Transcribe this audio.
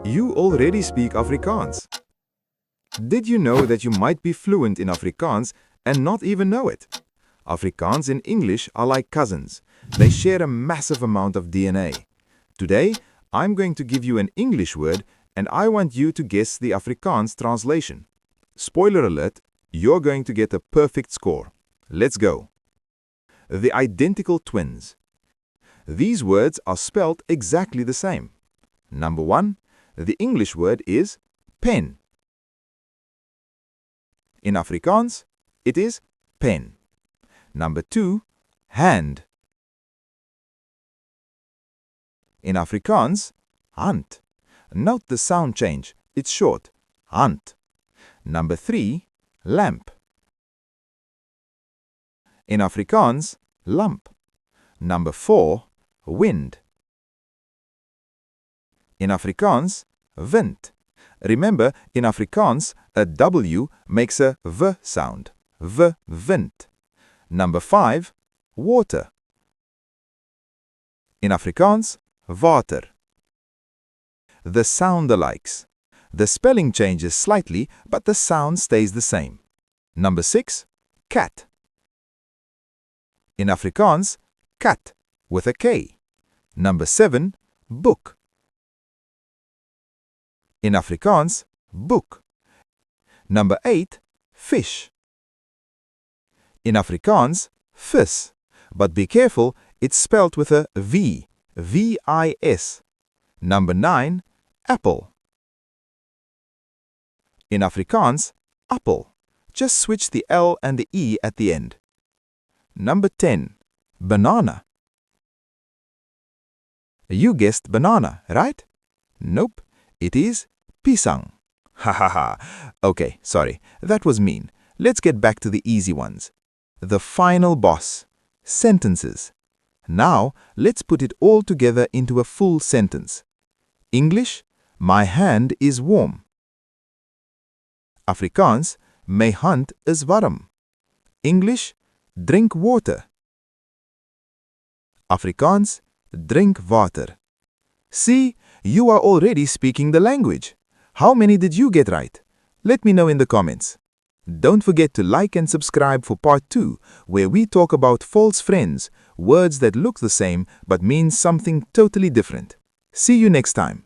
You already speak Afrikaans. Did you know that you might be fluent in Afrikaans and not even know it? Afrikaans and English are like cousins. They share a massive amount of DNA. Today, I'm going to give you an English word and I want you to guess the Afrikaans translation. Spoiler alert, you're going to get a perfect score. Let's go. The identical twins. These words are spelled exactly the same. Number 1, the English word is pen. In Afrikaans, it is pen. Number 2, hand. In Afrikaans, hand. Note the sound change. It's short. Hand. Number 3, lamp. In Afrikaans, lamp. Number 4, wind. In Afrikaans, wind. Remember, in Afrikaans, a W makes a V sound. V, wind. Number 5, water. In Afrikaans, water. The sound alikes. The spelling changes slightly, but the sound stays the same. Number 6, cat. In Afrikaans, cat with a K. Number 7, book. In Afrikaans, boek. Number 8, fish. In Afrikaans, vis. But be careful, it's spelled with a V, V-I-S. Number 9, apple. In Afrikaans, appel. Just switch the L and the E at the end. Number 10, banana. You guessed banana, right? Nope, it is pisang. Ha ha ha. Okay, sorry, that was mean. Let's get back to the easy ones. The final boss, sentences. Now, let's put it all together into a full sentence. English, my hand is warm. Afrikaans, my hand is warm. English, drink water. Afrikaans, drink water. See, you are already speaking the language. How many did you get right? Let me know in the comments. Don't forget to like and subscribe for part 2, where we talk about false friends, words that look the same but mean something totally different. See you next time.